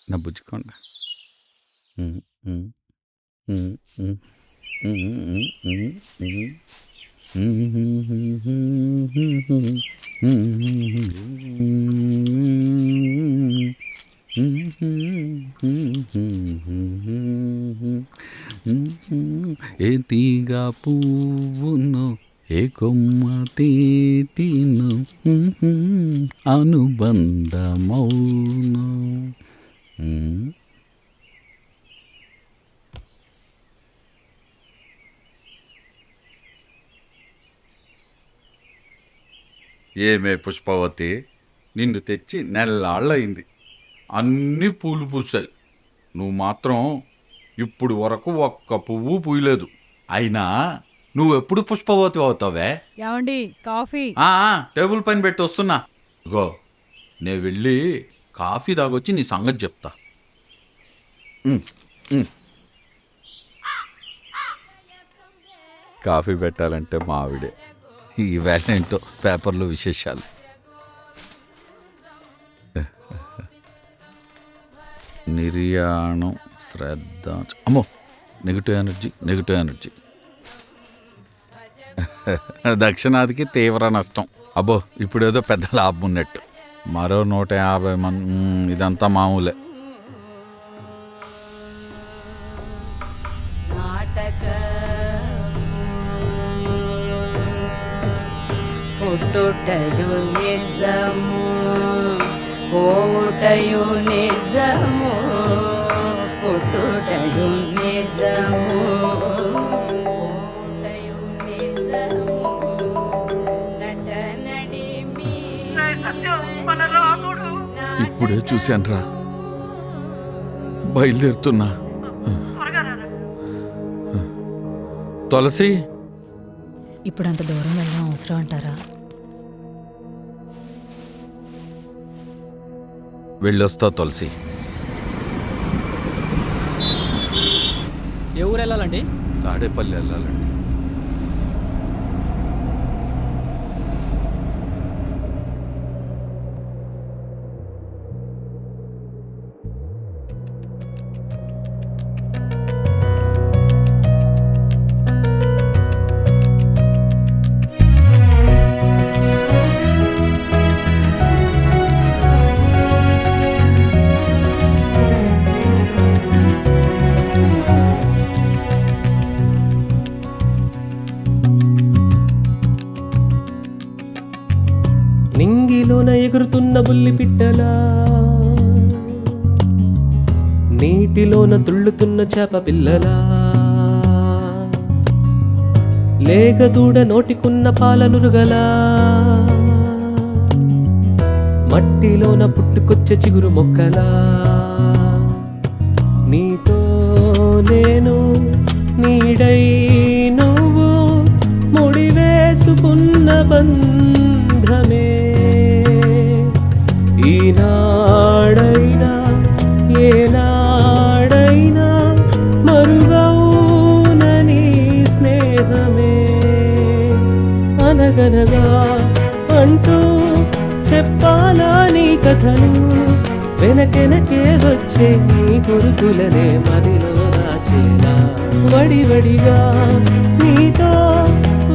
నా బుజ్జికొండ. హ్మ్. హ్మ్. హ్మ్. హ్మ్. హ్మ్. హ్మ్. హ్మ్. ఏ తీగ పువ్వునో ఏ కొమ్మ తేటినో అనుబంధమౌనో. ఏమే పుష్పవతి, నిన్ను తెచ్చి నెల్లాళ్ళయింది. అన్నీ పూలు పూసాయి. నువ్వు మాత్రం ఇప్పుడు వరకు ఒక్క పువ్వు పూయలేదు. అయినా నువ్వెప్పుడు పుష్పవతి అవుతావే? ఏమండి కాఫీ? టేబుల్ పైన పెట్టి వస్తున్నా. ఇగో, నేను వెళ్ళి కాఫీ తాగొచ్చి నీ సంగతి చెప్తా. ఉమ్, ఉమ్. కాఫీ పెట్టాలంటే మా ఆవిడే. ఈవేళ ఏంటో పేపర్లో విశేషాలు. నిర్యాణం, శ్రద్ధ. అమ్మో, నెగిటివ్ ఎనర్జీ. దక్షిణాదికి తీవ్ర నష్టం. అబ్బో, ఇప్పుడేదో పెద్ద లాభం ఉన్నట్టు. మరో 150 మంది. ఇదంతా మామూలే. పుట్టుటయు నిజము, పోవుటయు నిజము, పుట్టుటయు నిజము, పోవుటయు నిజము, నటనడిమి ఇప్పుడే చూశానురా, బయలుదేరుతున్నా. తులసి, ఇప్పుడు అంత దూరం వెళ్ళడం అవసరం అంటారా? వెళ్ళొస్తా తులసి. ఏ ఊరు వెళ్ళాలండి? తాడేపల్లి వెళ్ళాలండి. నింగిలోన ఎగురుతున్న బుల్లి పిట్టలా, నీటిలోన తుళ్ళుతున్న చేప పిల్లలా, లేగదూడ నోటికున్న పాలనురుగలా, మట్టిలోన పుట్టుకొచ్చే చిగురు మొక్కలా, నీతో నేను నీడై నువ్వు ముడివేసుకున్న బంధమే, ఈనాడైనా ఏనాడైనా మరుగౌనని స్నేహమే, అనగనగా అంటూ చెప్పాలా నీ కథను, వెనకెనకే వచ్చే నీ గురుతులనే మదిలో దాచేలా, వడివడిగా నీతో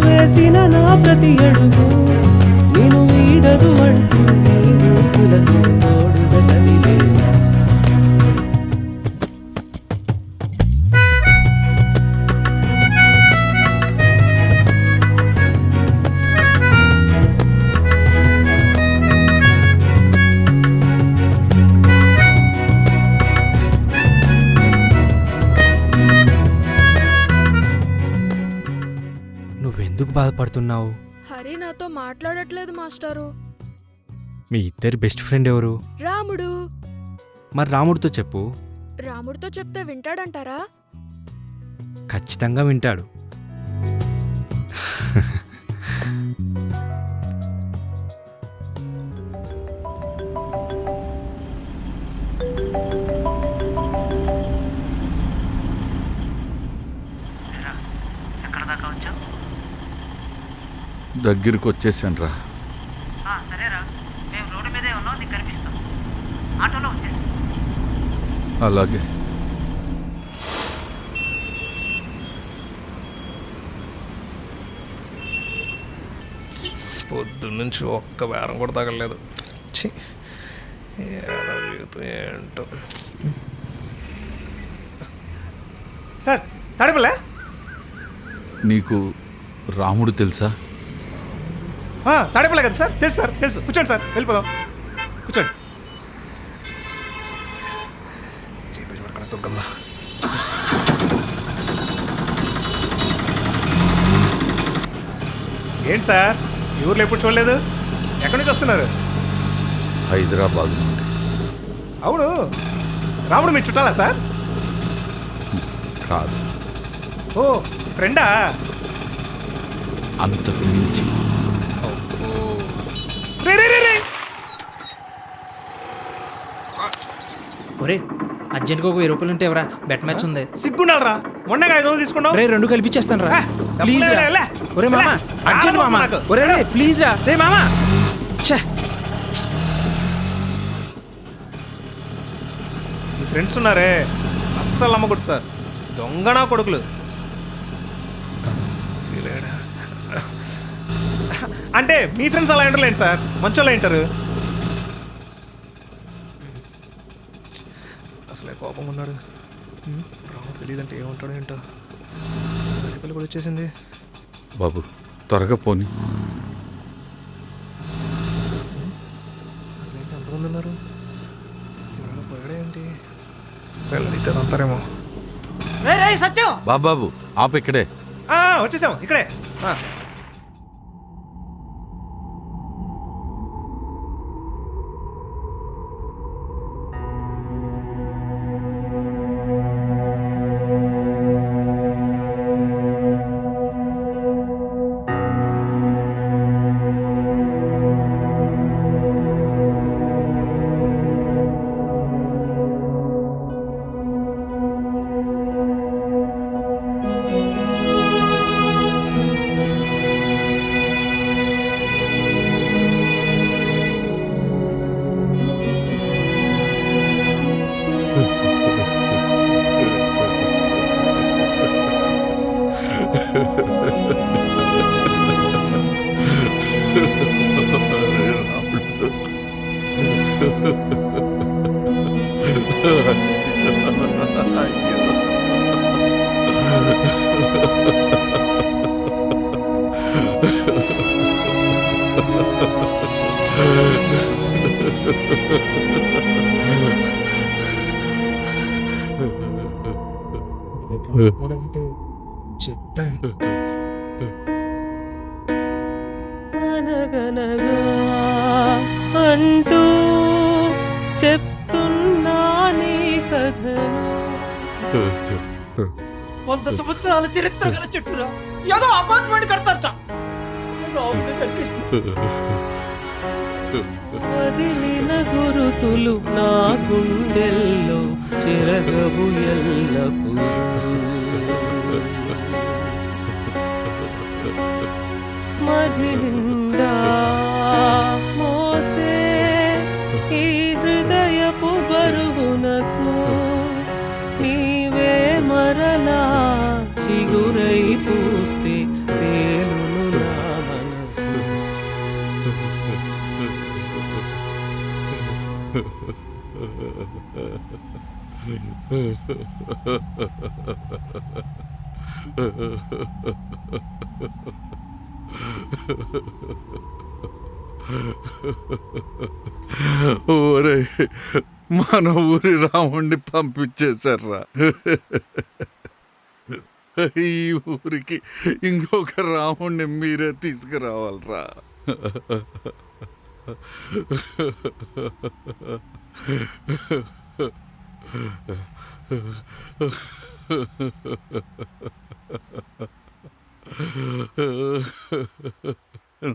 వేసిన నా ప్రతి అడుగు నేను వీడదు అంటూ నీ మూసులతో తోడుగా కదిలేలా. నువ్వెందుకు బాధపడుతున్నావు? హరి నాతో మాట్లాడట్లేదు మాస్టారు. మీ ఇద్దరి బెస్ట్ ఫ్రెండ్ ఎవరు? రాముడు. మరి రాముడితో చెప్పు. రాముడితో చెప్తే వింటాడంటారా? ఖచ్చితంగా వింటాడు. దగ్గరికి వచ్చేసాను రా. సరేరా, మేము రోడ్డు మీదే ఉన్నాం, నీకు కనిపిస్తాం. అలాగే. పొద్దున్నుంచి ఒక్క బేరం కూడా తగలలేదు. ఛీ, ఏడా జీవితం ఏంటో. సార్ తాడేపల్లె? నీకు రాముడు తెలుసా? తాడేపల్లె కదా సార్? తెలుసు సార్, తెలుసు. కూర్చోండి సార్, వెళ్ళిపోదాం. కూర్చోండి. చేపేసి పడుకున్న దుర్గమ్మ. ఏంటి సార్, ఈ ఊర్లో ఎప్పుడు చూడలేదు? ఎక్కడి నుంచి వస్తున్నారు? హైదరాబాద్ నుండి. అవును, రాముడు మీరు చుట్టాలా సార్? కాదు, ఓ ఫ్రెండా? అంతకు మించి. రే రే రే రే, ఒరే అర్జెంట్గా ఒక 20 రూపాయలు ఉంటే ఎవరా? బెట్ మ్యాచ్ ఉంది. సిగ్గుండాలరా, మొన్నగా 500 తీసుకున్నావు. రే 2 కలిపిచ్చేస్తాను రా, ప్లీజ్ రా. లే. ఒరే మామా, అర్జెంట్ మామా. ఒరే రే ప్లీజ్ రా, రే మామా. ఛే, మీ ఫ్రెండ్స్ ఉన్నారే, అస్సలు నమ్మకూడదు సార్, దొంగనా కొడుకులు. అంటే మీ ఫ్రెండ్స్ అలా ఉంటారులేండి సార్, మంచోళ్ళు ఉంటారు. అసలే కోపం ఉన్నాడు. రాము తెలియదంటే ఏమంటాడు ఏంటో. పిల్లలు కూడా వచ్చేసింది. బాబు త్వరగా పోని. ఏంటి ఎంతమంది ఉన్నారు? ఎవరైనా పోయాడా ఏంటి? పిల్లలు అయితే అంటారేమో. రే రే సత్యం. బాబాబు ఆపు ఇక్కడే. వచ్చేసాం ఇక్కడే. అనగనగా అంటూ చెప్తున్నా నీ కథను. 100 సంవత్సరాల చరిత్ర గల చెట్టురా, ఏదో అపార్ట్మెంట్ కడతారట. రాముడే కనిపిస్తుంది. వదిలిన గురుతులు నా గుండెల్లో చెరగవు ఎల్లప్పుడూ. మది నిండా మోసే ఈ హృదయపు బరువునకు నీవే మరలా చిగురై పూస్తే తేలును నా మనసు. ఓరే మన ఊరి రాముణ్ణి పంపించేశారా? ఈ ఊరికి ఇంకొక రాముణ్ణి మీరే తీసుకురావాలరా?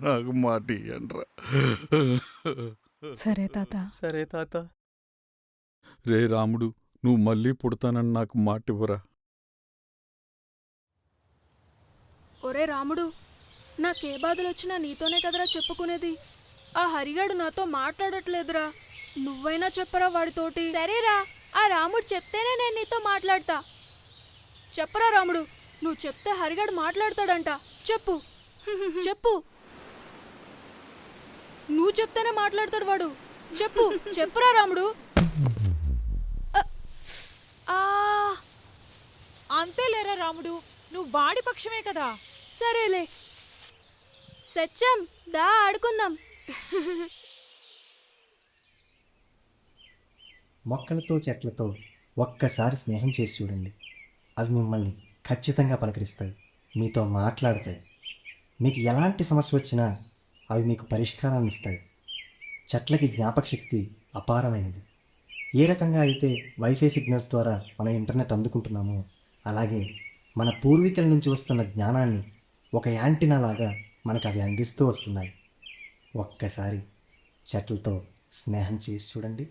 నాకు మాట ఇయ్యండ్రా. సరే తాత. సరే తాత. రే రాముడు, నువ్వు మళ్ళీ పుడతానని నాకు మాట ఇవ్వరా? ఒరే రాముడు, నాకే బాధలు వచ్చినా నీతోనే కదరా చెప్పుకునేది. ఆ హరిగాడు నాతో మాట్లాడట్లేదురా. నువ్వైనా చెప్పరా వాడితోటి. సరేరా, ఆ రాముడు చెప్తేనే నేను నీతో మాట్లాడతా. చెప్పరా రాముడు, నువ్వు చెప్తే హరిగాడు మాట్లాడతాడంట. చెప్పు చెప్పు, నువ్వు చెప్తేనే మాట్లాడతాడు వాడు. చెప్పు చెప్పురా రాముడు. ఆ అంతేలేరా రాముడు, నువ్వు వాడి పక్షమే కదా. సరేలే సత్యం, దా ఆడుకుందాం. మొక్కలతో చెట్లతో ఒక్కసారి స్నేహం చేసి చూడండి. అవి మిమ్మల్ని ఖచ్చితంగా పలకరిస్తాయి, మీతో మాట్లాడతాయి. మీకు ఎలాంటి సమస్య వచ్చినా అవి మీకు పరిష్కారాన్ని ఇస్తాయి. చెట్లకి జ్ఞాపక శక్తి అపారమైనది. ఏ రకంగా అయితే వైఫై సిగ్నల్స్ ద్వారా మన ఇంటర్నెట్ అందుకుంటున్నామో, అలాగే మన పూర్వీకుల నుంచి వస్తున్న జ్ఞానాన్ని ఒక యాంటీనా లాగా మనకు అవి అందిస్తూ వస్తున్నాయి. ఒక్కసారి చెట్లతో స్నేహం చేసి చూడండి.